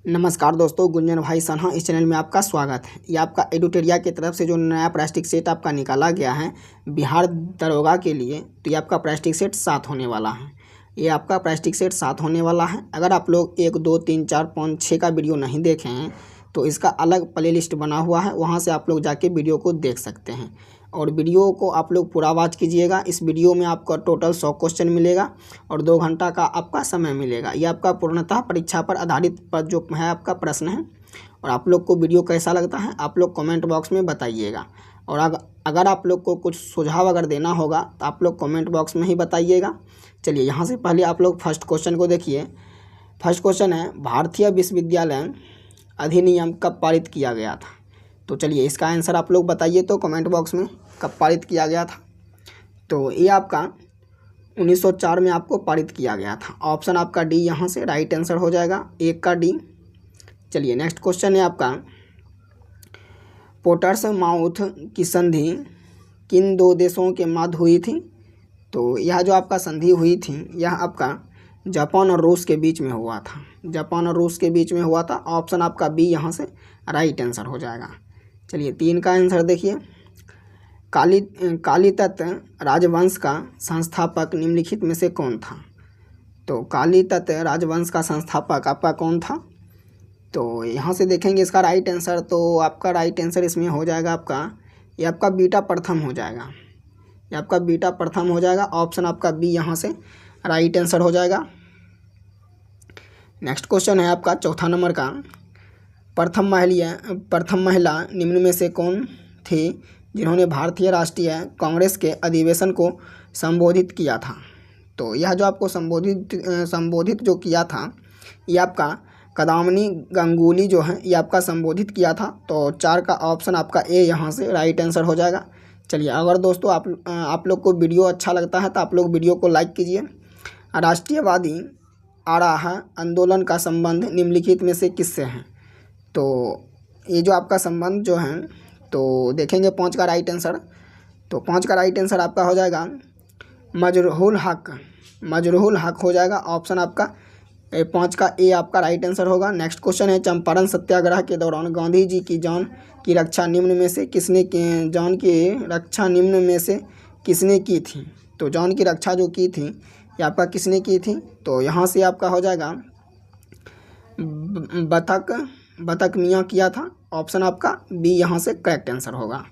नमस्कार दोस्तों, गुंजन भाई सन्हा इस चैनल में आपका स्वागत है। ये आपका एडुटेरिया की तरफ से जो नया प्लास्टिक सेट आपका निकाला गया है बिहार दरोगा के लिए, तो ये आपका प्लास्टिक सेट 7 होने वाला है। ये आपका प्लास्टिक सेट 7 होने वाला है। अगर आप लोग 1, 2, 3, 4, 5, 6 का वीडियो नहीं देखे हैं तो इसका अलग प्ले लिस्ट बना हुआ है, वहाँ से आप लोग जाके वीडियो को देख सकते हैं। और वीडियो को आप लोग पूरा वॉच कीजिएगा। इस वीडियो में आपका टोटल 100 क्वेश्चन मिलेगा और 2 घंटा का आपका समय मिलेगा। ये आपका पूर्णतः परीक्षा पर आधारित पर जो है आपका प्रश्न है। और आप लोग को वीडियो कैसा लगता है आप लोग कमेंट बॉक्स में बताइएगा। और अगर आप लोग को कुछ सुझाव अगर देना होगा तो आप लोग कमेंट बॉक्स में ही बताइएगा। चलिए, यहाँ से पहले आप लोग फर्स्ट क्वेश्चन को देखिए। फर्स्ट क्वेश्चन है, भारतीय विश्वविद्यालय अधिनियम कब पारित किया गया था? तो चलिए इसका आंसर आप लोग बताइए तो कमेंट बॉक्स में, कब पारित किया गया था। तो ये आपका 1904 में आपको पारित किया गया था। ऑप्शन आपका डी यहाँ से राइट आंसर हो जाएगा, 1 का डी। चलिए नेक्स्ट क्वेश्चन है आपका, पोर्ट्स माउथ की संधि किन 2 देशों के मध्य हुई थी? तो यह जो आपका संधि हुई थी यह आपका जापान और रूस के बीच में हुआ था। जापान और रूस के बीच में हुआ था। ऑप्शन आपका बी यहाँ से राइट आंसर हो जाएगा। चलिए 3 का आंसर देखिए, कालीतत राजवंश का संस्थापक निम्नलिखित में से कौन था? तो कालीतत राजवंश का संस्थापक आपका कौन था? तो यहाँ से देखेंगे इसका राइट आंसर, तो आपका राइट आंसर इसमें हो जाएगा आपका, ये आपका बीटा प्रथम हो जाएगा। ये आपका बीटा प्रथम हो जाएगा। ऑप्शन आपका बी यहाँ से राइट आंसर हो जाएगा। नेक्स्ट क्वेश्चन है आपका चौथा नंबर का, प्रथम महिला निम्न में से कौन थी जिन्होंने भारतीय राष्ट्रीय कांग्रेस के अधिवेशन को संबोधित किया था? तो यह जो आपको संबोधित जो किया था ये आपका कदामनी गंगुली जो है ये आपका संबोधित किया था। तो 4 का ऑप्शन आपका ए यहाँ से राइट आंसर हो जाएगा। चलिए, अगर दोस्तों आप लोग को वीडियो अच्छा लगता है तो आप लोग वीडियो को लाइक कीजिए। राष्ट्रीयवादी आराह आंदोलन का संबंध निम्नलिखित में से किससे है? तो ये जो आपका संबंध जो है तो देखेंगे 5 का राइट आंसर। तो 5 का राइट आंसर आपका हो जाएगा मजरूहुल हक हो जाएगा। ऑप्शन आपका 5 का ए आपका राइट आंसर होगा। नेक्स्ट क्वेश्चन है, चंपारण सत्याग्रह के दौरान गांधी जी की जान की रक्षा निम्न में से किसने की थी? तो जान की रक्षा जो की थी ये आपका किसने की थी? तो यहाँ से आपका हो जाएगा बतक मियाँ किया था। ऑप्शन आपका बी यहाँ से करेक्ट आंसर होगा।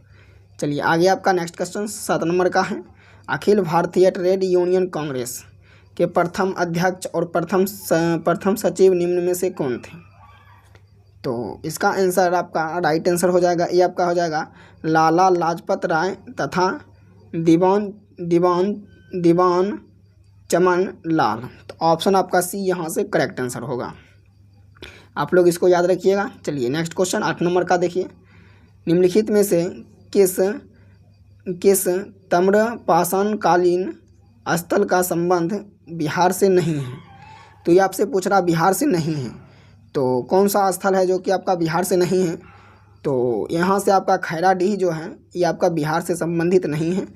चलिए आगे आपका नेक्स्ट क्वेश्चन 7 नंबर का है, अखिल भारतीय ट्रेड यूनियन कांग्रेस के प्रथम अध्यक्ष और प्रथम सचिव निम्न में से कौन थे? तो इसका आंसर आपका राइट आंसर हो जाएगा, ये आपका हो जाएगा लाला लाजपत राय तथा दीवान चमन लाल। तो ऑप्शन आपका सी यहाँ से करेक्ट आंसर होगा। आप लोग इसको याद रखिएगा। चलिए नेक्स्ट क्वेश्चन 8 नंबर का देखिए, निम्नलिखित में से किस ताम्रपाषाणकालीन स्थल का संबंध बिहार से नहीं है? तो ये आपसे पूछ रहा बिहार से नहीं है, तो कौन सा स्थल है जो कि आपका बिहार से नहीं है? तो यहाँ से आपका खैराडीह जो है ये आपका बिहार से संबंधित नहीं है।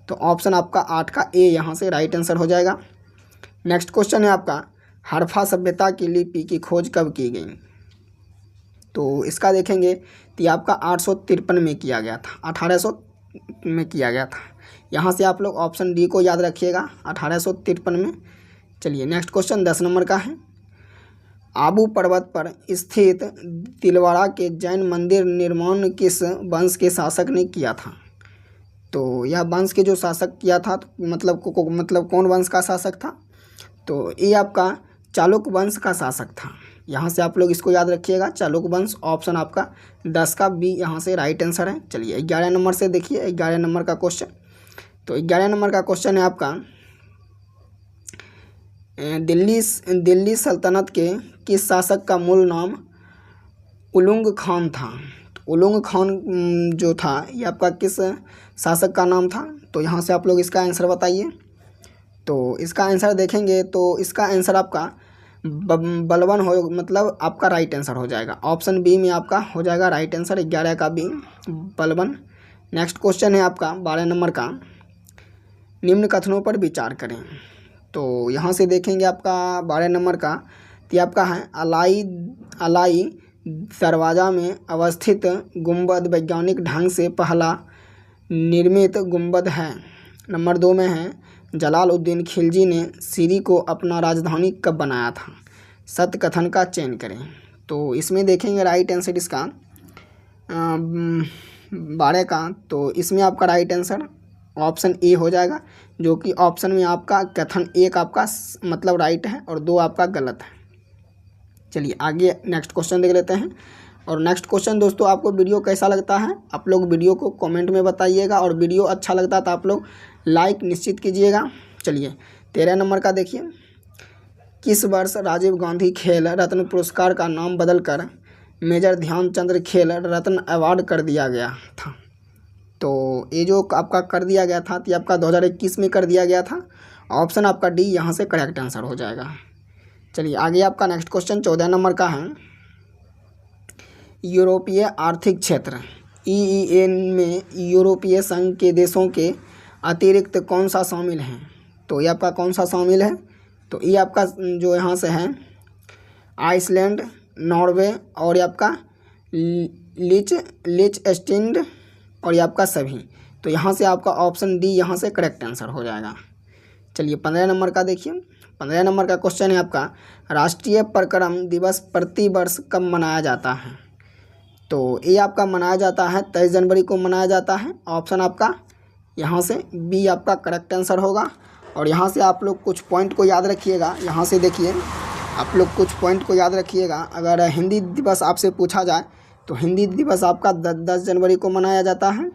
तो ऑप्शन आपका 8 का ए यहाँ से राइट आंसर हो जाएगा। नेक्स्ट क्वेश्चन है आपका, हड़प्पा सभ्यता की लिपि की खोज कब की गई? तो इसका देखेंगे तो ये आपका 853 में किया गया था, 1800 में किया गया था। यहाँ से आप लोग ऑप्शन डी को याद रखिएगा, 1853 में। चलिए नेक्स्ट क्वेश्चन 10 नंबर का है, आबू पर्वत पर स्थित तिलवाड़ा के जैन मंदिर निर्माण किस वंश के शासक ने किया था? तो यह वंश के जो शासक किया था मतलब कौन वंश का शासक था? तो ये आपका चालुक्य वंश का शासक था। यहाँ से आप लोग इसको याद रखिएगा, चालुक्य वंश। ऑप्शन आपका 10 का बी यहाँ से राइट आंसर है। चलिए 11 नंबर से देखिए, 11 नंबर का क्वेश्चन। तो 11 नंबर का क्वेश्चन है आपका, दिल्ली सल्तनत के किस शासक का मूल नाम उलुग खान था? तो उलुग खान जो था ये आपका किस शासक का नाम था? तो यहाँ से आप लोग इसका आंसर बताइए। तो इसका आंसर देखेंगे तो इसका आंसर आपका बलवन हो, मतलब आपका राइट आंसर हो जाएगा। ऑप्शन बी में आपका हो जाएगा राइट आंसर, 11 का बी बलवन। नेक्स्ट क्वेश्चन है आपका 12 नंबर का, निम्न कथनों पर विचार करें। तो यहाँ से देखेंगे आपका 12 नंबर का, तो ये आपका है अलाई दरवाज़ा में अवस्थित गुंबद वैज्ञानिक ढंग से पहला निर्मित गुंबद है। नंबर 2 में है जलालुद्दीन खिलजी ने सिरी को अपना राजधानी कब बनाया था। सत्य कथन का चयन करें। तो इसमें देखेंगे राइट आंसर इसका 12 का, तो इसमें आपका राइट आंसर ऑप्शन ए हो जाएगा, जो कि ऑप्शन में आपका कथन 1 आपका मतलब राइट है और 2 आपका गलत है। चलिए आगे नेक्स्ट क्वेश्चन देख लेते हैं। और नेक्स्ट क्वेश्चन दोस्तों, आपको वीडियो कैसा लगता है आप लोग वीडियो को कमेंट में बताइएगा, और वीडियो अच्छा लगता है तो आप लोग लाइक निश्चित कीजिएगा। चलिए 13 नंबर का देखिए, किस वर्ष राजीव गांधी खेल रत्न पुरस्कार का नाम बदलकर मेजर ध्यानचंद खेल रत्न अवार्ड कर दिया गया था। तो ये जो आपका कर दिया गया था, तो आपका 2021 में कर दिया गया था। ऑप्शन आपका डी यहाँ से करेक्ट आंसर हो जाएगा। चलिए आगे आपका नेक्स्ट क्वेश्चन 14 नंबर का है, यूरोपीय आर्थिक क्षेत्र EEA में यूरोपीय संघ के देशों के अतिरिक्त कौन सा शामिल है। तो ये आपका कौन सा शामिल है, तो ये आपका जो यहाँ से है आइसलैंड, नॉर्वे और ये आपका लिechtenstein और ये आपका सभी। तो यहाँ से आपका ऑप्शन डी यहाँ से करेक्ट आंसर हो जाएगा। चलिए 15 नंबर का देखिए, 15 नंबर का क्वेश्चन है आपका, राष्ट्रीय पराक्रम दिवस प्रति वर्ष कब मनाया जाता है। तो ये आपका मनाया जाता है 23 जनवरी को मनाया जाता है। ऑप्शन आपका यहाँ से बी आपका करेक्ट आंसर होगा। और यहाँ से आप लोग कुछ पॉइंट को याद रखिएगा। यहाँ से देखिए आप लोग कुछ पॉइंट को याद रखिएगा। अगर हिंदी दिवस आपसे पूछा जाए तो हिंदी दिवस आपका 10 जनवरी को मनाया जाता है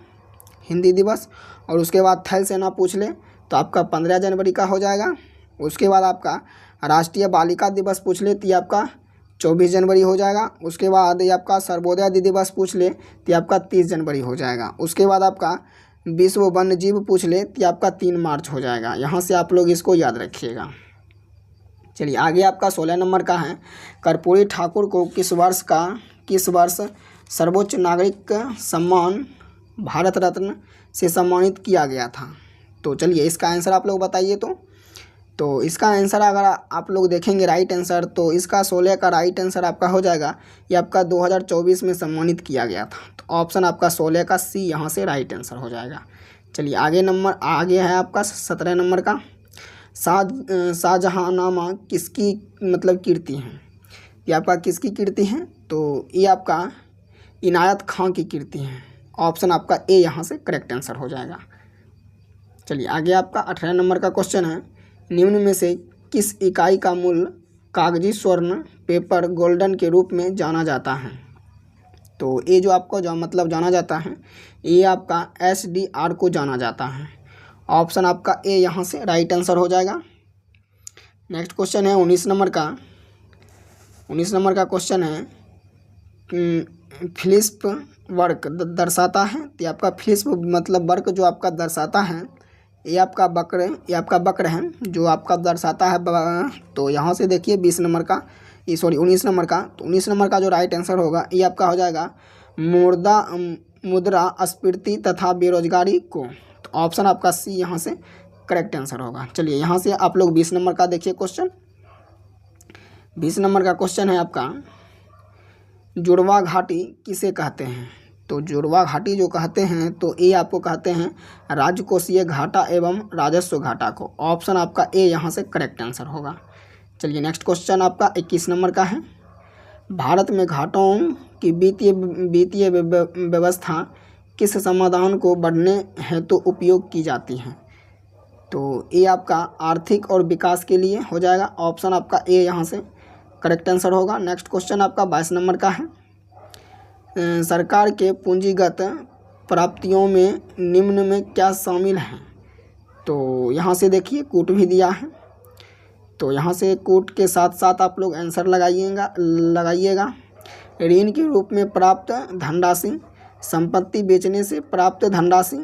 हिंदी दिवस। और उसके बाद थल सेना पूछ ले तो आपका 15 जनवरी का हो जाएगा। उसके बाद आपका राष्ट्रीय बालिका दिवस पूछ ले तो आपका 24 जनवरी हो जाएगा। उसके बाद ये आपका सर्वोदय दिवस पूछ ले तो आपका 30 जनवरी हो जाएगा। उसके बाद आपका विश्व वन्य जीव पूछ ले तो आपका 3 मार्च हो जाएगा। यहाँ से आप लोग इसको याद रखिएगा। चलिए आगे आपका 16 नंबर का है, कर्पूरी ठाकुर को किस वर्ष सर्वोच्च नागरिक सम्मान भारत रत्न से सम्मानित किया गया था। तो चलिए इसका आंसर आप लोग बताइए। तो इसका आंसर अगर आप लोग देखेंगे राइट आंसर, तो इसका 16 का राइट आंसर आपका हो जाएगा, ये आपका 2024 में सम्मानित किया गया था। तो ऑप्शन आपका 16 का सी यहाँ से राइट आंसर हो जाएगा। चलिए आगे है आपका 17 नंबर का, शाहजहांनामा किसकी मतलब कीर्ति है। ये आपका किसकी कीर्ति है, तो ये आपका इनायत खां की कीर्ति है। ऑप्शन आपका ए यहाँ से करेक्ट आंसर हो जाएगा। चलिए आगे आपका 18 नंबर का क्वेश्चन है, निम्न में से किस इकाई का मूल्य कागजी स्वर्ण पेपर गोल्डन के रूप में जाना जाता है। तो ये जो आपको मतलब जाना जाता है, ये आपका SDR को जाना जाता है। ऑप्शन आपका ए यहाँ से राइट आंसर हो जाएगा। नेक्स्ट क्वेश्चन है 19 नंबर का। 19 नंबर का क्वेश्चन है, फिलिप वर्क दर्शाता है। तो आपका फिलिप मतलब वर्क जो आपका दर्शाता है, ये आपका वक्र है जो आपका दर्शाता है। तो यहाँ से देखिए 19 नंबर का। तो 19 नंबर का जो राइट आंसर होगा ये आपका हो जाएगा मुद्रास्फीति तथा बेरोजगारी को। तो ऑप्शन आपका सी यहाँ से करेक्ट आंसर होगा। चलिए यहाँ से आप लोग 20 नंबर का देखिए क्वेश्चन। 20 नंबर का क्वेश्चन है आपका, जुड़वा घाटी किसे कहते हैं। तो जुड़वा घाटी जो कहते हैं, तो ये आपको कहते हैं राजकोषीय घाटा एवं राजस्व घाटा को। ऑप्शन आपका ए यहाँ से करेक्ट आंसर होगा। चलिए नेक्स्ट क्वेश्चन आपका 21 नंबर का है, भारत में घाटों की वित्तीय व्यवस्था किस समाधान को बढ़ने हेतु उपयोग की जाती है। तो ये आपका आर्थिक और विकास के लिए हो जाएगा। ऑप्शन आपका ए यहाँ से करेक्ट आंसर होगा। नेक्स्ट क्वेश्चन आपका 22 नंबर का है, सरकार के पूंजीगत प्राप्तियों में निम्न में क्या शामिल है। तो यहाँ से देखिए कूट भी दिया है, तो यहाँ से कूट के साथ साथ आप लोग आंसर लगाइएगा। ऋण के रूप में प्राप्त धनराशि, संपत्ति बेचने से प्राप्त धनराशि,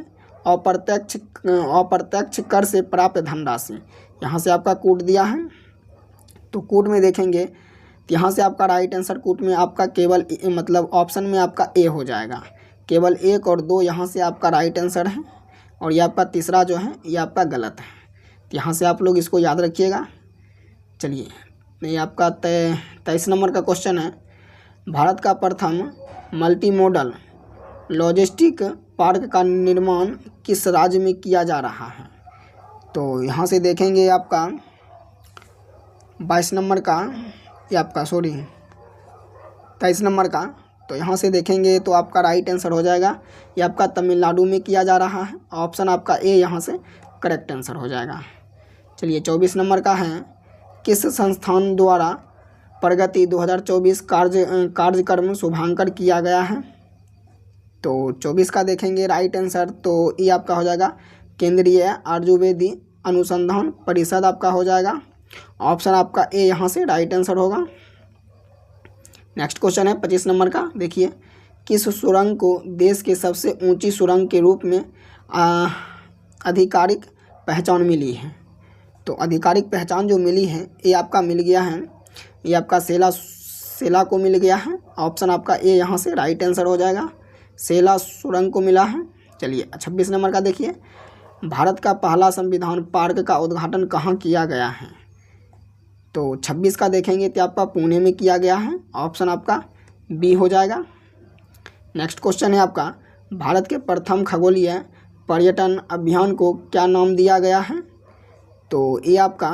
अप्रत्यक्ष कर से प्राप्त धनराशि। यहाँ से आपका कूट दिया है। तो कूट में देखेंगे तो यहाँ से आपका राइट आंसर कूट में आपका केवल मतलब ऑप्शन में आपका ए हो जाएगा। केवल 1 और 2 यहाँ से आपका राइट आंसर है, और ये आपका तीसरा जो है ये आपका गलत है। तो यहाँ से आप लोग इसको याद रखिएगा। चलिए ये आपका 23 नंबर का क्वेश्चन है, भारत का प्रथम मल्टी मॉडल लॉजिस्टिक पार्क का निर्माण किस राज्य में किया जा रहा है? तो यहाँ से देखेंगे आपका 22 नंबर का, ये आपका 23 नंबर का, तो यहाँ से देखेंगे तो आपका राइट आंसर हो जाएगा, ये आपका तमिलनाडु में किया जा रहा है। ऑप्शन आपका ए यहाँ से करेक्ट आंसर हो जाएगा। चलिए 24 नंबर का है, किस संस्थान द्वारा प्रगति 2024 कार्यक्रम शुभारंभ किया गया है? तो 24 का देखेंगे राइट आंसर, तो ये आपका हो जाएगा केंद्रीय आयुर्वेद अनुसंधान परिषद आपका हो जाएगा। ऑप्शन आपका ए यहाँ से राइट आंसर होगा। नेक्स्ट क्वेश्चन है 25 नंबर का, देखिए, किस सुरंग को देश के सबसे ऊंची सुरंग के रूप में आधिकारिक पहचान मिली है? तो आधिकारिक पहचान जो मिली है ये आपका मिल गया है, ये आपका सेला को मिल गया है। ऑप्शन आपका ए यहाँ से राइट आंसर हो जाएगा, सेला सुरंग को मिला है। चलिए 26 नंबर का देखिए, भारत का पहला संविधान पार्क का उद्घाटन कहाँ किया गया है? तो 26 का देखेंगे तो आपका पुणे में किया गया है। ऑप्शन आपका बी हो जाएगा। नेक्स्ट क्वेश्चन है आपका, भारत के प्रथम खगोलीय पर्यटन अभियान को क्या नाम दिया गया है? तो ये आपका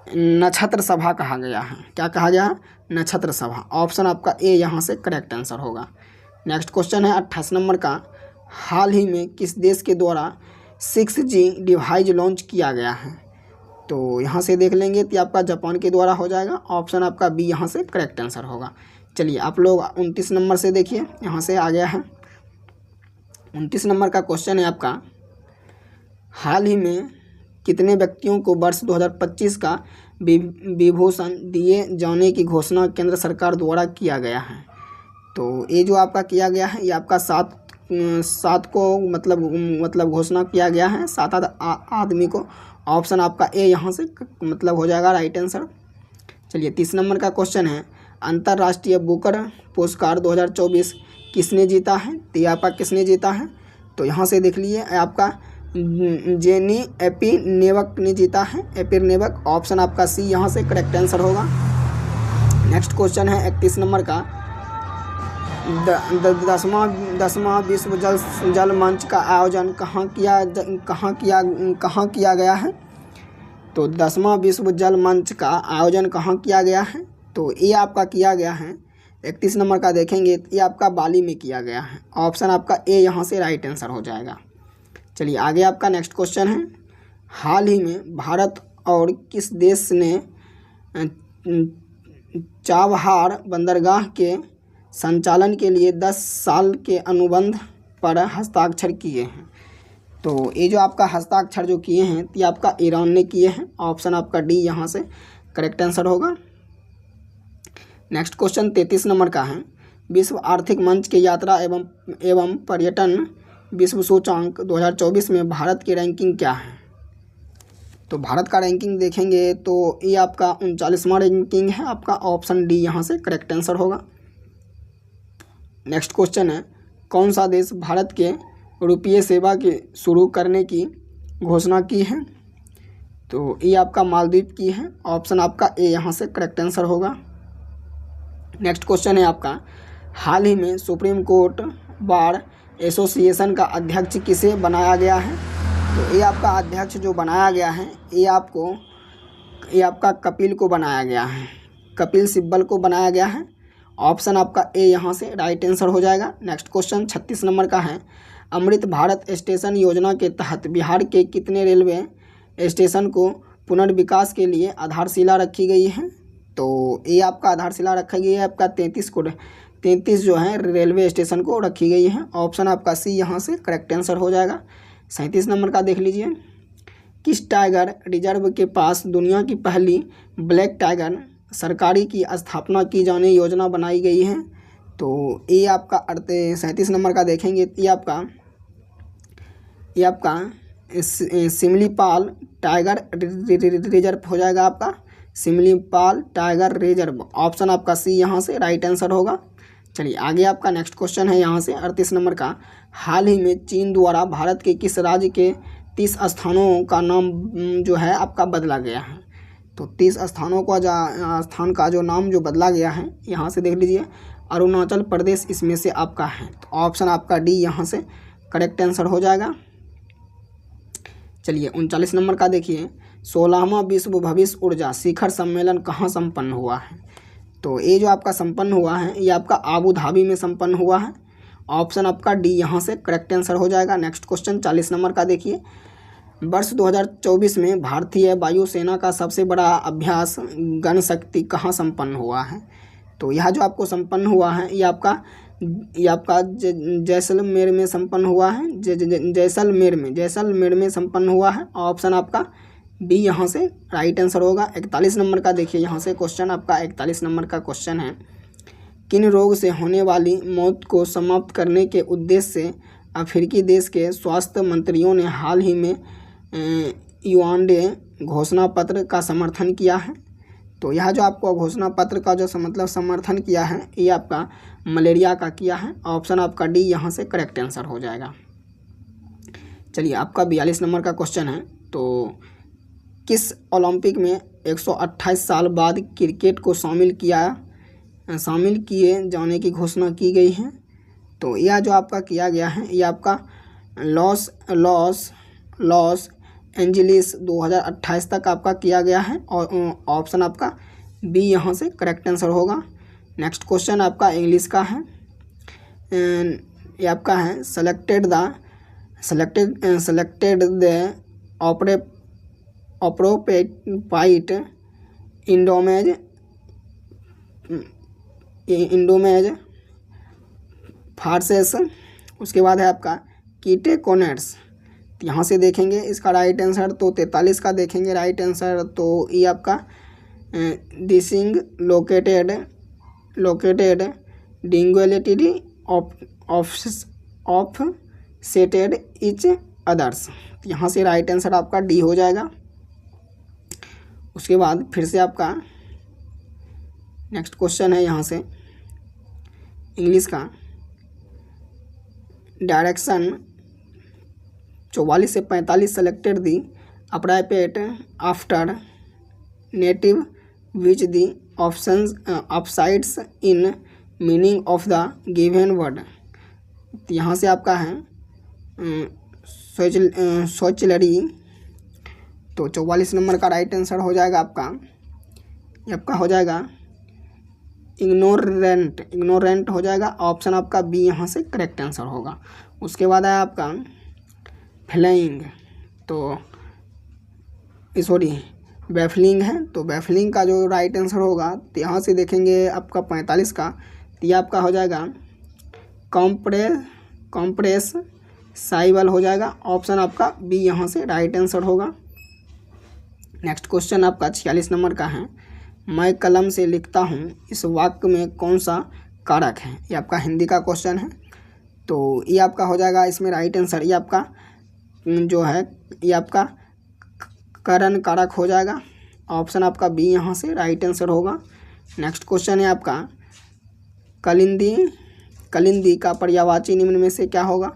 नक्षत्र सभा कहा गया है। क्या कहा गया है? नक्षत्र सभा। ऑप्शन आपका ए यहाँ से करेक्ट आंसर होगा। नेक्स्ट क्वेश्चन है 28 नंबर का, हाल ही में किस देश के द्वारा 6G डिवाइस लॉन्च किया गया है? तो यहाँ से देख लेंगे तो आपका जापान के द्वारा हो जाएगा। ऑप्शन आपका बी यहाँ से करेक्ट आंसर होगा। चलिए आप लोग 29 नंबर से देखिए, यहाँ से आ गया है 29 नंबर का क्वेश्चन है आपका, हाल ही में कितने व्यक्तियों को वर्ष 2025 का विभूषण दिए जाने की घोषणा केंद्र सरकार द्वारा किया गया है? तो ये जो आपका किया गया है ये आपका सात को मतलब घोषणा किया गया है, 7 आदमी को। ऑप्शन आपका ए यहाँ से मतलब हो जाएगा राइट आंसर। चलिए 30 नंबर का क्वेश्चन है, अंतर्राष्ट्रीय बुकर पुरस्कार 2024 किसने जीता है? तो ये आपका किसने जीता है? तो यहाँ से देख लीजिए आपका जेनी एपिनेवक ने जीता है, एपिनेवक। ऑप्शन आपका सी यहाँ से करेक्ट आंसर होगा। नेक्स्ट क्वेश्चन है 31 नंबर का, 10वां विश्व जल मंच का आयोजन कहाँ किया गया है? तो 10वां विश्व जल मंच का आयोजन कहाँ किया गया है? तो ये आपका किया गया है 31 नंबर का देखेंगे ये आपका बाली में किया गया है। ऑप्शन आपका ए यहाँ से राइट आंसर हो जाएगा। चलिए आगे आपका नेक्स्ट क्वेश्चन है, हाल ही में भारत और किस देश ने चाबहार बंदरगाह के संचालन के लिए 10 साल के अनुबंध पर हस्ताक्षर किए हैं? तो ये जो आपका हस्ताक्षर जो किए हैं ये आपका ईरान ने किए हैं। ऑप्शन आपका डी यहाँ से करेक्ट आंसर होगा। नेक्स्ट क्वेश्चन 33 नंबर का है, विश्व आर्थिक मंच के यात्रा एवं पर्यटन विश्व सूचांक 2024 में भारत की रैंकिंग क्या है? तो भारत का रैंकिंग देखेंगे तो ये आपका 39वां रैंकिंग है आपका। ऑप्शन डी यहाँ से करेक्ट आंसर होगा। नेक्स्ट क्वेश्चन है, कौन सा देश भारत के रुपये सेवा के शुरू करने की घोषणा की है? तो ये आपका मालदीव की है। ऑप्शन आपका ए यहाँ से करेक्ट आंसर होगा। नेक्स्ट क्वेश्चन है आपका, हाल ही में सुप्रीम कोर्ट बार एसोसिएशन का अध्यक्ष किसे बनाया गया है? तो ये आपका अध्यक्ष जो बनाया गया है ये आपका कपिल को बनाया गया है, कपिल सिब्बल को बनाया गया है। ऑप्शन आपका ए यहाँ से राइट आंसर हो जाएगा। नेक्स्ट क्वेश्चन 36 नंबर का है, अमृत भारत स्टेशन योजना के तहत बिहार के कितने रेलवे स्टेशन को पुनर्विकास के लिए आधारशिला रखी गई है? तो ये आपका आधारशिला रखी गई है आपका 33 जो है रेलवे स्टेशन को रखी गई है। ऑप्शन आपका सी यहाँ से करेक्ट आंसर हो जाएगा। 37 नंबर का देख लीजिए, किस टाइगर रिजर्व के पास दुनिया की पहली ब्लैक टाइगर सरकारी की स्थापना की जाने योजना बनाई गई है? तो ये आपका 37 नंबर का देखेंगे ये आपका सिमलीपाल टाइगर रिजर्व हो जाएगा आपका, सिमलीपाल टाइगर रिजर्व। ऑप्शन आपका सी यहाँ से राइट आंसर होगा। चलिए आगे आपका नेक्स्ट क्वेश्चन है यहाँ से 38 नंबर का, हाल ही में चीन द्वारा भारत के किस राज्य के 30 स्थानों का नाम जो है आपका बदला गया है? तो 30 स्थानों का स्थान का जो नाम जो बदला गया है यहाँ से देख लीजिए, अरुणाचल प्रदेश इसमें से आपका है। तो ऑप्शन आपका डी यहाँ से करेक्ट आंसर हो जाएगा। चलिए 39 नंबर का देखिए, 16वां विश्व भविष्य ऊर्जा शिखर सम्मेलन कहाँ संपन्न हुआ है? तो ये जो आपका संपन्न हुआ है ये आपका आबू धाबी में संपन्न हुआ है। ऑप्शन आपका डी यहाँ से करेक्ट आंसर हो जाएगा। नेक्स्ट क्वेश्चन 40 नंबर का देखिए, वर्ष 2024 में भारतीय वायुसेना का सबसे बड़ा अभ्यास गण शक्ति कहाँ संपन्न हुआ है? तो यह जो आपको संपन्न हुआ है ये आपका जैसलमेर में संपन्न हुआ है। जैसलमेर में संपन्न हुआ है। ऑप्शन आपका बी यहाँ से राइट आंसर होगा। 41 नंबर का देखिए, यहाँ से क्वेश्चन आपका 41 नंबर का क्वेश्चन है, किन रोग से होने वाली मौत को समाप्त करने के उद्देश्य से अफ्रीकी देश के स्वास्थ्य मंत्रियों ने हाल ही में युआंडे घोषणा पत्र का समर्थन किया है? तो यह जो आपको घोषणा पत्र का जो मतलब समर्थन किया है ये आपका मलेरिया का किया है। ऑप्शन आपका डी यहाँ से करेक्ट आंसर हो जाएगा। चलिए आपका 42 नंबर का क्वेश्चन है, तो किस ओलंपिक में 128 साल बाद क्रिकेट को शामिल किए जाने की घोषणा की गई है? तो यह जो आपका किया गया है ये आपका लॉस एंजलिस 2028 तक आपका किया गया है। और ऑप्शन आपका बी यहाँ से करेक्ट आंसर होगा। नेक्स्ट क्वेश्चन आपका इंग्लिश का है, ये आपका है सेलेक्टेड द अप्रोप्रिएट इंडोमेज फार्सेस। उसके बाद है आपका कीटेकोनेट्स। यहाँ से देखेंगे इसका राइट आंसर, तो 43 का देखेंगे राइट आंसर, तो ये आपका दिसिंग लोकेटेड डिंगुएलिटी ऑफ सेटेड इच अदर्स। यहाँ से राइट आंसर आपका डी हो जाएगा। उसके बाद फिर से आपका नेक्स्ट क्वेश्चन है यहाँ से इंग्लिश का, डायरेक्शन 44 से 45 selected the appropriate after native which the options upsides in meaning of the given word. यहाँ से आपका है सोचलरी, तो 44 नंबर का राइट आंसर हो जाएगा आपका, ये आपका हो जाएगा इग्नोरेंट हो जाएगा। ऑप्शन आपका बी यहाँ से करेक्ट आंसर होगा। उसके बाद है आपका फ्लाइंग, तो बैफलिंग है, तो बैफलिंग का जो राइट आंसर होगा तो यहाँ से देखेंगे आपका 45 का, तो ये आपका हो जाएगा कॉम्प्रेस साइबल हो जाएगा। ऑप्शन आपका बी यहाँ से राइट आंसर होगा। नेक्स्ट क्वेश्चन आपका 46 नंबर का है, मैं कलम से लिखता हूँ इस वाक्य में कौन सा कारक है? ये आपका हिंदी का क्वेश्चन है, तो ये आपका हो जाएगा इसमें राइट आंसर, ये आपका जो है ये आपका करण कारक हो जाएगा। ऑप्शन आपका बी यहाँ से राइट आंसर होगा। नेक्स्ट क्वेश्चन है आपका कलिंदी का पर्यायवाची निम्न में से क्या होगा?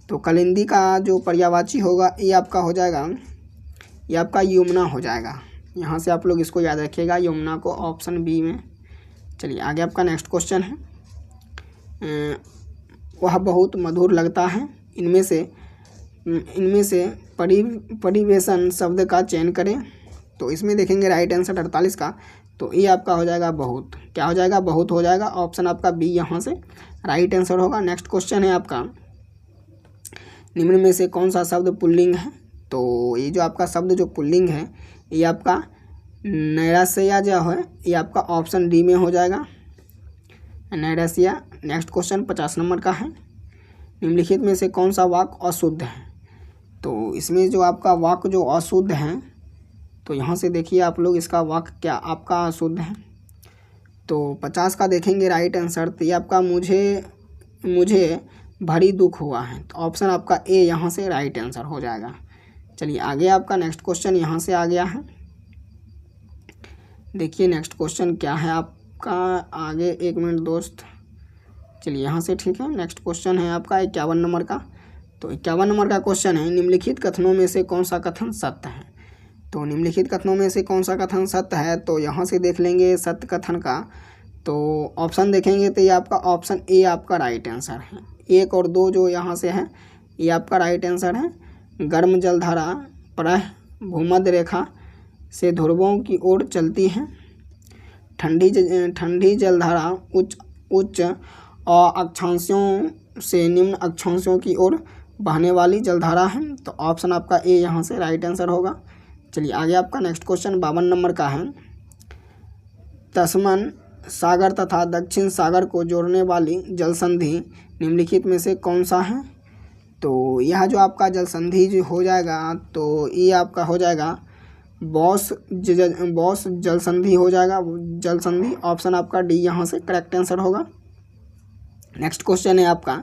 तो कलिंदी का जो पर्यायवाची होगा ये आपका हो जाएगा, ये आपका यमुना हो जाएगा। यहाँ से आप लोग इसको याद रखिएगा यमुना को, ऑप्शन बी में। चलिए आगे आपका नेक्स्ट क्वेश्चन है, वह बहुत मधुर लगता है, इनमें से परिवेशन शब्द का चयन करें। तो इसमें देखेंगे राइट आंसर 48 का, तो ये आपका हो जाएगा बहुत, क्या हो जाएगा? बहुत हो जाएगा। ऑप्शन आपका बी यहाँ से राइट आंसर होगा। नेक्स्ट क्वेश्चन है आपका, निम्न में से कौन सा शब्द पुल्लिंग है? तो ये जो आपका शब्द जो पुल्लिंग है ये आपका नैराश्य जो है ये आपका ऑप्शन डी में हो जाएगा, नैराश्य। नेक्स्ट क्वेश्चन 50 नंबर का है, निम्नलिखित में से कौन सा वाक्य अशुद्ध है? तो इसमें जो आपका वाक्य जो अशुद्ध है, तो यहाँ से देखिए आप लोग इसका वाक्य क्या आपका अशुद्ध है। तो 50 का देखेंगे राइट आंसर, तो ये आपका मुझे भारी दुख हुआ है, तो ऑप्शन आपका ए यहाँ से राइट आंसर हो जाएगा। चलिए आगे आपका नेक्स्ट क्वेश्चन यहाँ से आ गया है, देखिए नेक्स्ट क्वेश्चन क्या है आपका आगे, 1 मिनट दोस्त। चलिए यहाँ से ठीक है, नेक्स्ट क्वेश्चन है आपका 51 नंबर का। तो 51 नंबर का क्वेश्चन है, निम्नलिखित कथनों में से कौन सा कथन सत्य है? तो निम्नलिखित कथनों में से कौन सा कथन सत्य है? तो यहाँ से देख लेंगे सत्य कथन का, तो ऑप्शन देखेंगे तो ये आपका ऑप्शन ए आपका राइट आंसर है। 1 और 2 जो यहाँ से है ये आपका राइट आंसर है। गर्म जलधारा प्रायः भूमध्य रेखा से ध्रुवों की ओर चलती है। ठंडी जलधारा उच्च अक्षांशों से निम्न अक्षांशों की ओर बहने वाली जलधारा है। तो ऑप्शन आपका ए यहाँ से राइट आंसर होगा। चलिए आगे आपका नेक्स्ट क्वेश्चन 52 नंबर का है। तस्मन सागर तथा दक्षिण सागर को जोड़ने वाली जलसंधि निम्नलिखित में से कौन सा है? तो यह जो आपका जलसंधि जो हो जाएगा तो ये आपका हो जाएगा बॉस जलसंधि हो जाएगा, जलसंधि। ऑप्शन आपका डी यहाँ से करेक्ट आंसर होगा। नेक्स्ट क्वेश्चन है आपका,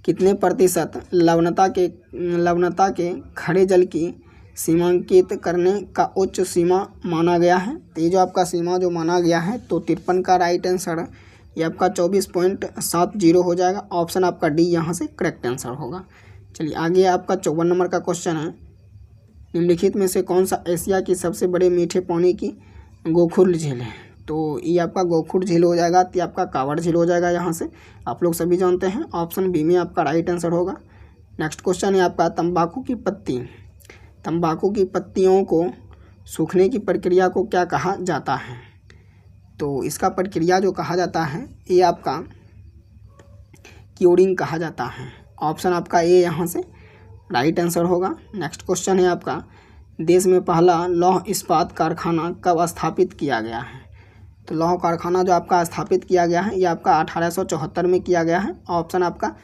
कितने प्रतिशत लवणता के खड़े जल की सीमांकित करने का उच्च सीमा माना गया है? तो ये जो आपका सीमा जो माना गया है तो 53 का राइट आंसर ये आपका 24.70 हो जाएगा। ऑप्शन आपका डी यहाँ से करेक्ट आंसर होगा। चलिए आगे आपका 54 नंबर का क्वेश्चन है। निम्नलिखित में से कौन सा एशिया की सबसे बड़े मीठे पानी की गोखुर झील है? तो ये आपका गोखुर झील हो जाएगा, तो आपका कावड़ झील हो जाएगा। यहाँ से आप लोग सभी जानते हैं, ऑप्शन बी में आपका राइट आंसर होगा। नेक्स्ट क्वेश्चन है आपका, तंबाकू की पत्तियों को सूखने की प्रक्रिया को क्या कहा जाता है? तो इसका प्रक्रिया जो कहा जाता है ये आपका क्यूरिंग कहा जाता है। ऑप्शन आपका ए यहाँ से राइट आंसर होगा। नेक्स्ट क्वेश्चन है आपका, देश में पहला लौह इस्पात कारखाना कब स्थापित किया गया है? तो लौह कारखाना जो आपका स्थापित किया गया है ये आपका 1874 में किया गया है। ऑप्शन आपका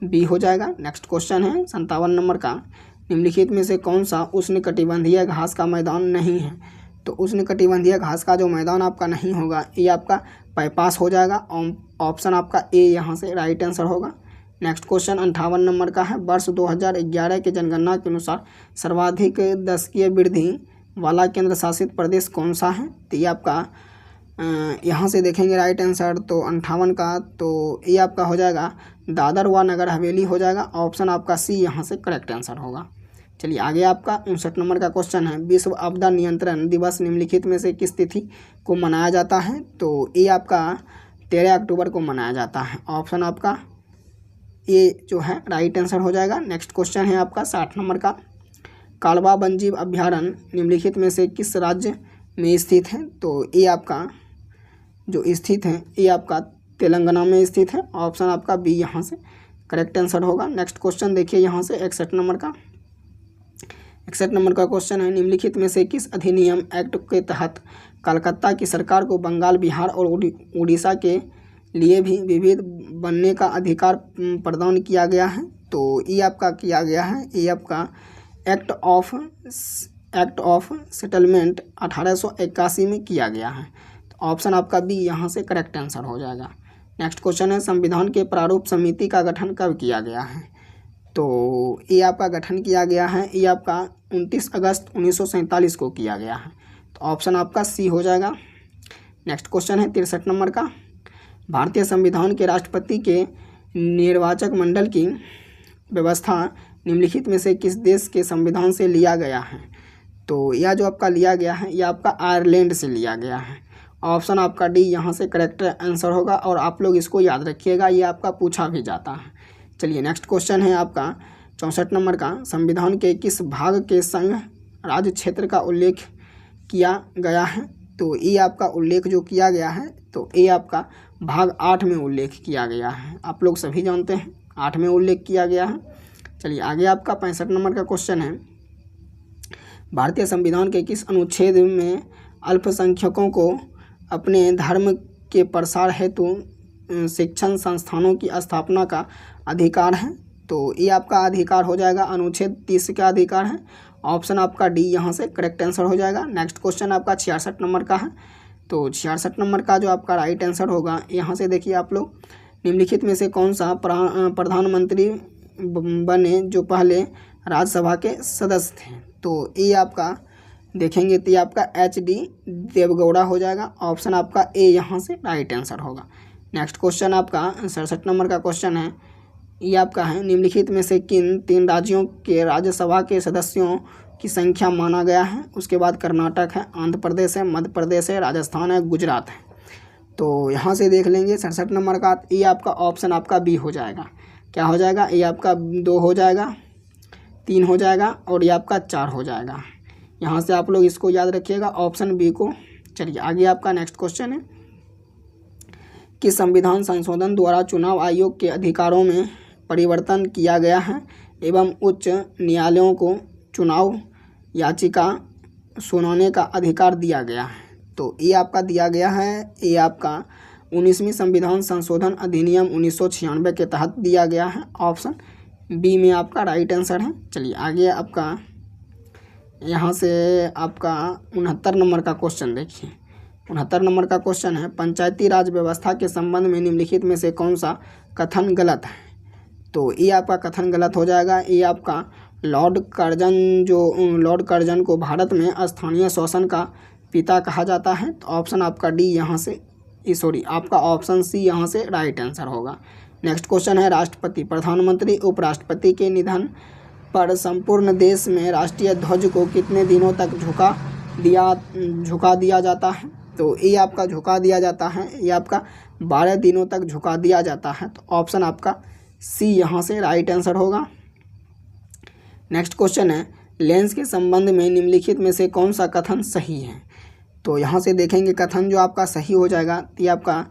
बी हो जाएगा। नेक्स्ट क्वेश्चन है 57 नंबर का, निम्नलिखित में से कौन सा उष्णकटिबंधीय घास का मैदान नहीं है? तो उष्णकटिबंधीय घास का जो मैदान आपका नहीं होगा ये आपका पैपास हो जाएगा। ऑप्शन आपका ए यहाँ से राइट आंसर होगा। नेक्स्ट क्वेश्चन 58 नंबर का है, वर्ष 2011 की जनगणना के अनुसार सर्वाधिक दशकीय वृद्धि वाला केंद्र शासित प्रदेश कौन सा है? तो ये आपका यहाँ से देखेंगे राइट आंसर तो 58 का, तो ये आपका हो जाएगा दादर व नगर हवेली हो जाएगा। ऑप्शन आपका सी यहाँ से करेक्ट आंसर होगा। चलिए आगे आपका 59 नंबर का क्वेश्चन है, विश्व आपदा नियंत्रण दिवस निम्नलिखित में से किस तिथि को मनाया जाता है? तो ये आपका 13 अक्टूबर को मनाया जाता है। ऑप्शन आपका ये जो है राइट आंसर हो जाएगा। नेक्स्ट क्वेश्चन है आपका 60 नंबर का, कालवा वन्यजीव अभ्यारण्य निम्नलिखित में से किस राज्य में स्थित है? तो ये आपका जो स्थित है ये आपका तेलंगाना में स्थित है। ऑप्शन आपका बी यहाँ से करेक्ट आंसर होगा। नेक्स्ट क्वेश्चन देखिए यहाँ से 61 नंबर का, 61 नंबर का क्वेश्चन है, निम्नलिखित में से किस अधिनियम एक्ट के तहत कलकत्ता की सरकार को बंगाल, बिहार और उड़ीसा के लिए भी विविध बनने का अधिकार प्रदान किया गया है? तो ये आपका किया गया है, ये आपका एक्ट ऑफ सेटलमेंट 1881 में किया गया है। तो ऑप्शन आपका बी यहाँ से करेक्ट आंसर हो जाएगा। नेक्स्ट क्वेश्चन है, संविधान के प्रारूप समिति का गठन कब किया गया है? तो ये आपका गठन किया गया है ये आपका 29 अगस्त 1947 को किया गया है। तो ऑप्शन आपका सी हो जाएगा। नेक्स्ट क्वेश्चन है 63 नंबर का, भारतीय संविधान के राष्ट्रपति के निर्वाचक मंडल की व्यवस्था निम्नलिखित में से किस देश के संविधान से लिया गया है? तो यह जो आपका लिया गया है यह आपका आयरलैंड से लिया गया है। ऑप्शन आपका डी यहाँ से करेक्ट आंसर होगा और आप लोग इसको याद रखिएगा, ये आपका पूछा भी जाता है। चलिए नेक्स्ट क्वेश्चन है आपका 64 नंबर का, संविधान के किस भाग के संघ राज्य क्षेत्र का उल्लेख किया गया है? तो ये आपका उल्लेख जो किया गया है तो ये आपका भाग 8 में उल्लेख किया गया है। आप लोग सभी जानते हैं 8 में उल्लेख किया गया है। चलिए आगे आपका 65 नंबर का क्वेश्चन है, भारतीय संविधान के किस अनुच्छेद में अल्पसंख्यकों को अपने धर्म के प्रसार हेतु शिक्षण संस्थानों की स्थापना का अधिकार है? तो ये आपका अधिकार हो जाएगा अनुच्छेद 30 का अधिकार है। ऑप्शन आपका डी यहाँ से करेक्ट आंसर हो जाएगा। नेक्स्ट क्वेश्चन आपका 66 नंबर का है, तो 66 नंबर का जो आपका राइट आंसर होगा यहाँ से देखिए आप लोग, निम्नलिखित में से कौन सा प्रधानमंत्री बने जो पहले राज्यसभा के सदस्य थे? तो ये आपका देखेंगे तो ये आपका HD देवगौड़ा हो जाएगा। ऑप्शन आपका ए यहाँ से राइट आंसर होगा। नेक्स्ट क्वेश्चन आपका 67 नंबर का क्वेश्चन है, ये आपका है, निम्नलिखित में से किन 3 राज्यों के राज्यसभा के सदस्यों की संख्या माना गया है। उसके बाद कर्नाटक है, आंध्र प्रदेश है, मध्य प्रदेश है, राजस्थान है, गुजरात है। तो यहाँ से देख लेंगे 67 नंबर का, ये आपका ऑप्शन आपका बी हो जाएगा। क्या हो जाएगा? ये आपका 2 हो जाएगा, 3 हो जाएगा और ये आपका 4 हो जाएगा। यहाँ से आप लोग इसको याद रखिएगा, ऑप्शन बी को। चलिए आगे आपका नेक्स्ट क्वेश्चन है कि संविधान संशोधन द्वारा चुनाव आयोग के अधिकारों में परिवर्तन किया गया है एवं उच्च न्यायालयों को चुनाव याचिका सुनाने का अधिकार दिया गया है। तो ये आपका दिया गया है, ये आपका 19वीं संविधान संशोधन अधिनियम 1996 के तहत दिया गया है। ऑप्शन बी में आपका राइट आंसर है। चलिए आगे आपका यहाँ से आपका 69 नंबर का क्वेश्चन देखिए। 69 नंबर का क्वेश्चन है, पंचायती राज व्यवस्था के संबंध में निम्नलिखित में से कौन सा कथन गलत है? तो ये आपका कथन गलत हो जाएगा। ये आपका लॉर्ड कर्जन को भारत में स्थानीय शासन का पिता कहा जाता है। तो ऑप्शन आपका डी यहाँ से आपका ऑप्शन सी यहाँ से राइट आंसर होगा। नेक्स्ट क्वेश्चन है, राष्ट्रपति, प्रधानमंत्री, उपराष्ट्रपति के निधन पर संपूर्ण देश में राष्ट्रीय ध्वज को कितने दिनों तक झुका दिया जाता है? तो ये आपका झुका दिया जाता है, ये आपका 12 दिनों तक झुका दिया जाता है। तो ऑप्शन आपका सी यहाँ से राइट आंसर होगा। नेक्स्ट क्वेश्चन है, लेंस के संबंध में निम्नलिखित में से कौन सा कथन सही है? तो यहाँ से देखेंगे कथन जो आपका सही हो जाएगा, ये आपका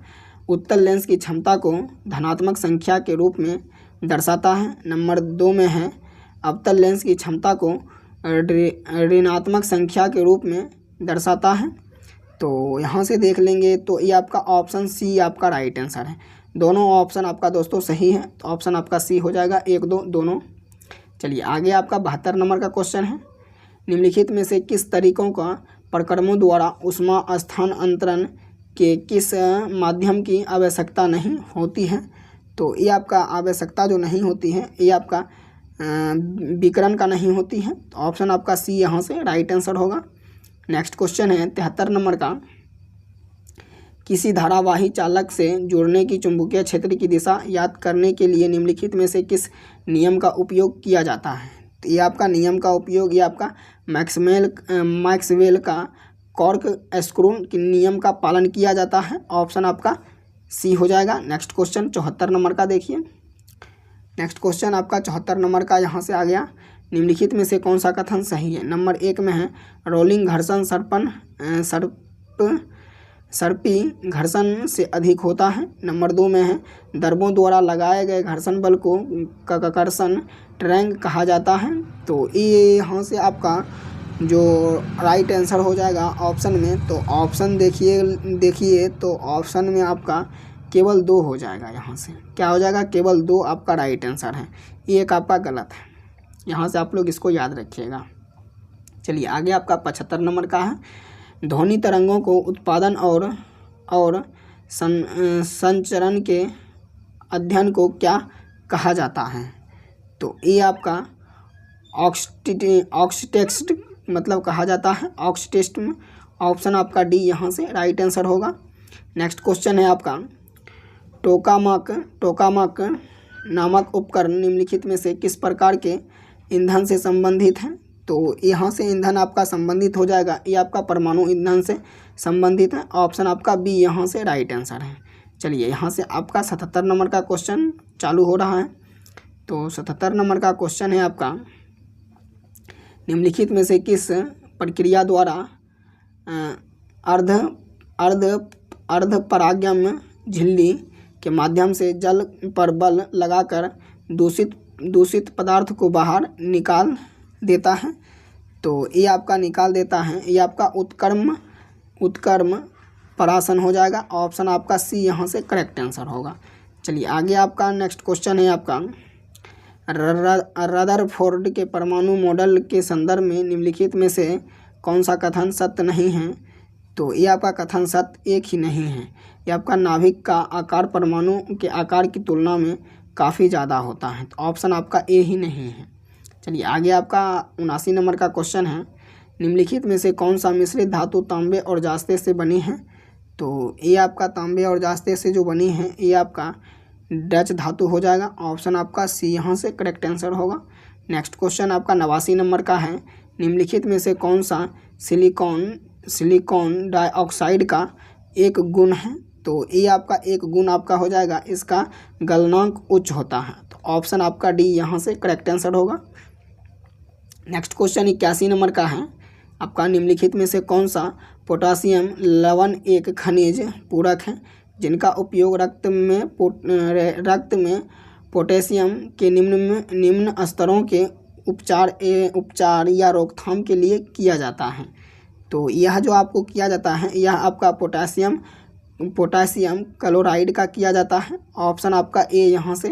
उत्तल लेंस की क्षमता को धनात्मक संख्या के रूप में दर्शाता है। नंबर 2 में है, अवतल लेंस की क्षमता को ऋणात्मक संख्या के रूप में दर्शाता है। तो यहाँ से देख लेंगे तो ये आपका ऑप्शन सी आपका राइट आंसर है। दोनों ऑप्शन आपका दोस्तों सही है, तो ऑप्शन आपका सी हो जाएगा, 1, 2 दोनों। चलिए आगे आपका 72 नंबर का क्वेश्चन है, निम्नलिखित में से किस तरीकों का प्रक्रमों द्वारा उष्मा स्थानांतरण के किस माध्यम की आवश्यकता नहीं होती है? तो ये आपका आवश्यकता जो नहीं होती है, ये आपका विकिरण का नहीं होती है। तो ऑप्शन आपका सी यहाँ से राइट आंसर होगा। नेक्स्ट क्वेश्चन है 73 नंबर का, किसी धारावाही चालक से जुड़ने की चुंबकीय क्षेत्र की दिशा याद करने के लिए निम्नलिखित में से किस नियम का उपयोग किया जाता है? तो ये आपका नियम का उपयोग, ये आपका मैक्सवेल का कॉर्क स्क्रू के नियम का पालन किया जाता है। ऑप्शन आपका सी हो जाएगा। नेक्स्ट क्वेश्चन 74 नंबर का देखिए। नेक्स्ट क्वेश्चन आपका 74 नंबर का यहाँ से आ गया, निम्नलिखित में से कौन सा कथन सही है? नंबर 1 में है, रोलिंग घर्षण सर्पी घर्षण से अधिक होता है। नंबर 2 में है, दर्बों द्वारा लगाए गए घर्षण बल को कर्षण ट्रैंग कहा जाता है। तो ये यहाँ से आपका जो राइट आंसर हो जाएगा ऑप्शन में, तो ऑप्शन देखिए तो ऑप्शन में आपका केवल 2 हो जाएगा। यहाँ से क्या हो जाएगा? केवल 2 आपका राइट आंसर है, ये एक आपका गलत है। यहाँ से आप लोग इसको याद रखिएगा। चलिए आगे आपका 75 नंबर का है, ध्वनि तरंगों को उत्पादन और संचरण के अध्ययन को क्या कहा जाता है? तो ये आपका ऑक्सीटेस्ट मतलब कहा जाता है, ऑक्सीटेस्ट में। ऑप्शन आपका डी यहाँ से राइट आंसर होगा। नेक्स्ट क्वेश्चन है आपका, टोकामक नामक उपकरण निम्नलिखित में से किस प्रकार के ईंधन से संबंधित है? तो यहाँ से ईंधन आपका संबंधित हो जाएगा, ये आपका परमाणु ईंधन से संबंधित है। ऑप्शन आपका बी यहाँ से राइट आंसर है। चलिए यहाँ से आपका 77 नंबर का क्वेश्चन चालू हो रहा है। तो 77 नंबर का क्वेश्चन है आपका, निम्नलिखित में से किस प्रक्रिया द्वारा अर्ध परागम्य झिल्ली के माध्यम से जल पर बल लगाकर दूषित पदार्थ को बाहर निकाल देता है? तो ये आपका निकाल देता है, ये आपका उत्क्रम परासन हो जाएगा। ऑप्शन आपका सी यहाँ से करेक्ट आंसर होगा। चलिए आगे आपका नेक्स्ट क्वेश्चन है आपका, रदरफोर्ड के परमाणु मॉडल के संदर्भ में निम्नलिखित में से कौन सा कथन सत्य नहीं है? तो ये आपका कथन सत्य एक ही नहीं है, ये आपका नाभिक का आकार परमाणु के आकार की तुलना में काफ़ी ज़्यादा होता है। तो ऑप्शन आपका ए ही नहीं है। चलिए आगे आपका 79 नंबर का क्वेश्चन है, निम्नलिखित में से कौन सा मिश्रित धातु तांबे और जास्ते से बनी है? तो ये आपका तांबे और जास्ते से जो बनी है, ये आपका डच धातु हो जाएगा। ऑप्शन आपका सी यहाँ से करेक्ट आंसर होगा। नेक्स्ट क्वेश्चन आपका 89 नंबर का है, निम्नलिखित में से कौन सा सिलिकॉन डाइऑक्साइड का एक गुण है? तो ये आपका एक गुण आपका हो जाएगा, इसका गलनांक उच्च होता है। तो ऑप्शन आपका डी यहाँ से करेक्ट आंसर होगा। नेक्स्ट क्वेश्चन 81 नंबर का है आपका, निम्नलिखित में से कौन सा पोटासियम लवण एक खनिज पूरक है जिनका उपयोग रक्त में पोटेशियम के निम्न स्तरों के उपचार या रोकथाम के लिए किया जाता है? तो यह जो आपको किया जाता है यह आपका पोटासियम क्लोराइड का किया जाता है। ऑप्शन आपका ए यहाँ से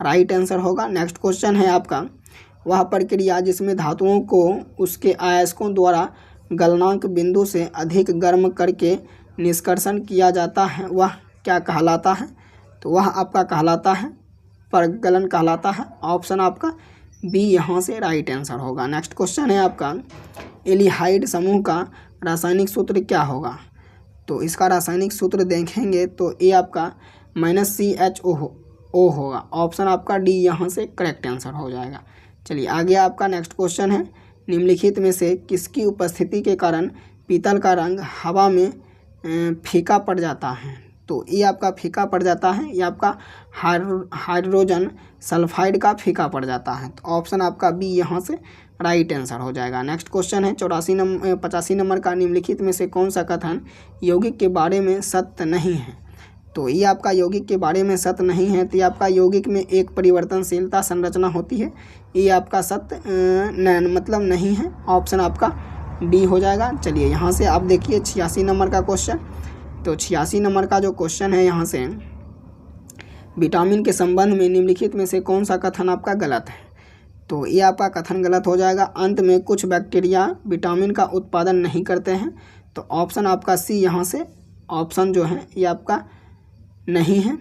राइट आंसर होगा। नेक्स्ट क्वेश्चन है आपका, वह प्रक्रिया जिसमें धातुओं को उसके अयस्कों द्वारा गलनांक बिंदु से अधिक गर्म करके निष्कर्षण किया जाता है वह क्या कहलाता है? तो वह आपका कहलाता है परगलन कहलाता है। ऑप्शन आपका बी यहाँ से राइट आंसर होगा। नेक्स्ट क्वेश्चन है आपका, एल्डिहाइड समूह का रासायनिक सूत्र क्या होगा? तो इसका रासायनिक सूत्र देखेंगे तो ये आपका -CHO होगा। ऑप्शन आपका डी यहाँ से करेक्ट आंसर हो जाएगा। चलिए आगे आपका नेक्स्ट क्वेश्चन है, निम्नलिखित में से किसकी उपस्थिति के कारण पीतल का रंग हवा में फीका पड़ जाता है? तो ये आपका फीका पड़ जाता है, ये आपका हाइड्रोजन सल्फाइड का फीका पड़ जाता है। तो ऑप्शन आपका बी यहाँ से राइट आंसर हो जाएगा। नेक्स्ट क्वेश्चन है 85 नंबर का, निम्नलिखित में से कौन सा कथन यौगिक के बारे में सत्य नहीं है? तो ये आपका यौगिक के बारे में सत्य नहीं है, तो ये आपका यौगिक में एक परिवर्तनशीलता संरचना होती है, ये आपका सत्य मतलब नहीं है। ऑप्शन आपका डी हो जाएगा। चलिए यहाँ से आप देखिए 86 नंबर का क्वेश्चन। तो 86 नंबर का जो क्वेश्चन है यहाँ से, विटामिन के संबंध में निम्नलिखित में से कौन सा कथन आपका गलत है? तो ये आपका कथन गलत हो जाएगा। अंत में कुछ बैक्टीरिया विटामिन का उत्पादन नहीं करते हैं। तो ऑप्शन आपका सी यहाँ से ऑप्शन जो है ये आपका नहीं है,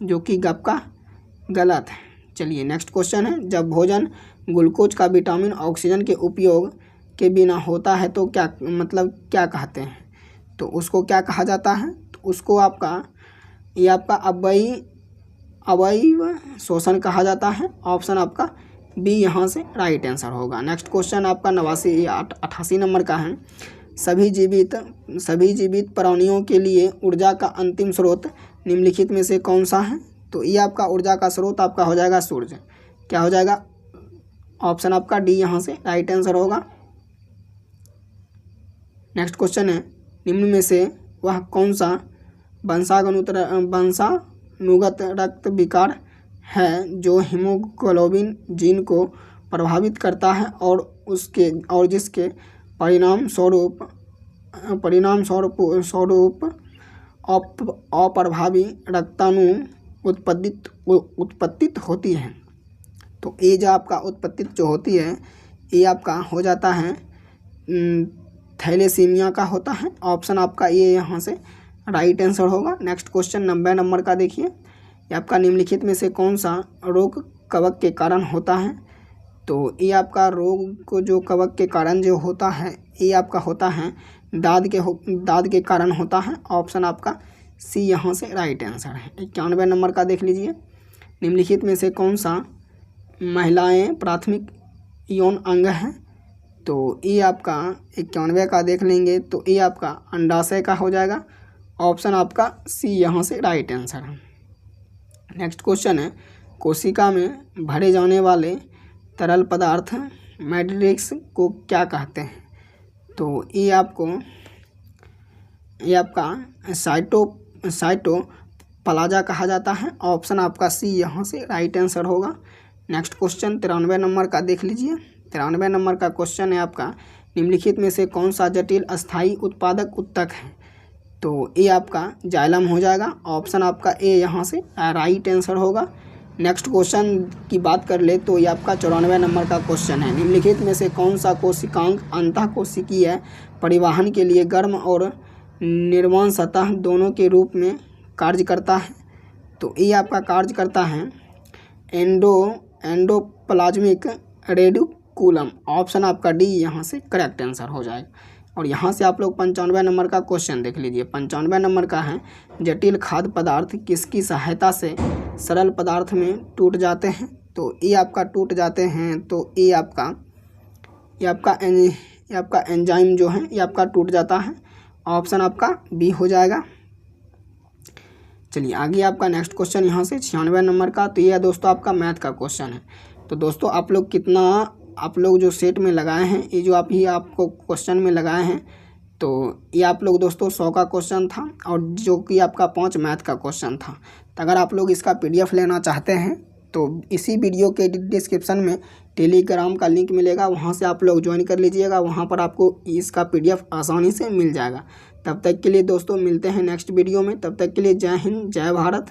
जो कि आपका गलत है। चलिए नेक्स्ट क्वेश्चन है, जब भोजन ग्लूकोज का विटामिन ऑक्सीजन के उपयोग के बिना होता है तो क्या क्या कहते हैं? तो उसको क्या कहा जाता है? तो उसको आपका ये आपका अवयव शोषण कहा जाता है। ऑप्शन आपका बी यहाँ से राइट आंसर होगा। नेक्स्ट क्वेश्चन आपका 88 नंबर का है, सभी जीवित प्राणियों के लिए ऊर्जा का अंतिम स्रोत निम्नलिखित में से कौन सा है? तो ये आपका ऊर्जा का स्रोत आपका हो जाएगा सूर्य। क्या हो जाएगा? ऑप्शन आपका डी यहाँ से राइट आंसर होगा। नेक्स्ट क्वेश्चन है, निम्न में से वह कौन सा वंशानुगत रक्त विकार है जो हीमोग्लोबिन जीन को प्रभावित करता है और जिसके परिणाम स्वरूप अप्रभावी रक्ताणु उत्पत्तित होती है? तो ये जो आपका उत्पत्ति जो होती है ये आपका हो जाता है थैलेसीमिया का होता है। ऑप्शन आपका ये यहाँ से राइट आंसर होगा। नेक्स्ट क्वेश्चन 90 नंबर का देखिए, ये आपका निम्नलिखित में से कौन सा रोग कवक के कारण होता है? तो ये आपका रोग को जो कवक के कारण जो होता है ये आपका होता है दाद के कारण होता है। ऑप्शन आपका सी यहाँ से राइट आंसर है। 91 नंबर का देख लीजिए, निम्नलिखित में से कौन सा महिलाएं प्राथमिक यौन अंग है? तो ये आपका 91 का देख लेंगे तो ये आपका अंडाशय का हो जाएगा। ऑप्शन आपका सी यहाँ से राइट आंसर है। नेक्स्ट क्वेश्चन है, कोशिका में भरे जाने वाले तरल पदार्थ मैट्रिक्स को क्या कहते हैं? तो ये आपका साइटोप्लाज्मा कहा जाता है। ऑप्शन आपका सी यहाँ से राइट आंसर होगा। नेक्स्ट क्वेश्चन 93 नंबर का देख लीजिए। 93 नंबर का क्वेश्चन है आपका, निम्नलिखित में से कौन सा जटिल अस्थायी उत्पादक उत्तक है? तो ये आपका जाइलम हो जाएगा। ऑप्शन आपका ए यहाँ से राइट आंसर होगा। नेक्स्ट क्वेश्चन की बात कर ले तो ये आपका 94 नंबर का क्वेश्चन है, निम्नलिखित में से कौन सा कोशिकांग अंतःकोशिकीय परिवहन के लिए गर्म और निर्वाण सतह दोनों के रूप में कार्य करता है? तो ये आपका कार्य करता है एंडोप्लाज्मिक रेटिकुलम। ऑप्शन आपका डी यहाँ से करेक्ट आंसर हो जाएगा। और यहाँ से आप लोग 95 नंबर का क्वेश्चन देख लीजिए। 95 नंबर का है, जटिल खाद्य पदार्थ किसकी सहायता से सरल पदार्थ में टूट जाते हैं? तो ये आपका टूट जाते हैं तो ये ये आपका एंजाइम जो है ये आपका टूट जाता है। ऑप्शन आपका बी हो जाएगा। चलिए आगे आपका नेक्स्ट क्वेश्चन यहाँ से 96 नंबर का। तो ये दोस्तों आपका मैथ का क्वेश्चन है। तो दोस्तों आप लोग जो सेट में लगाए हैं, ये जो आपको क्वेश्चन में लगाए हैं, तो ये आप लोग दोस्तों 100 का क्वेश्चन था और जो कि आपका 5 मैथ का क्वेश्चन था। तो अगर आप लोग इसका PDF लेना चाहते हैं तो इसी वीडियो के डिस्क्रिप्शन में टेलीग्राम का लिंक मिलेगा, वहाँ से आप लोग ज्वाइन कर लीजिएगा। वहाँ पर आपको इसका PDF आसानी से मिल जाएगा। तब तक के लिए दोस्तों मिलते हैं नेक्स्ट वीडियो में। तब तक के लिए जय हिंद, जय भारत।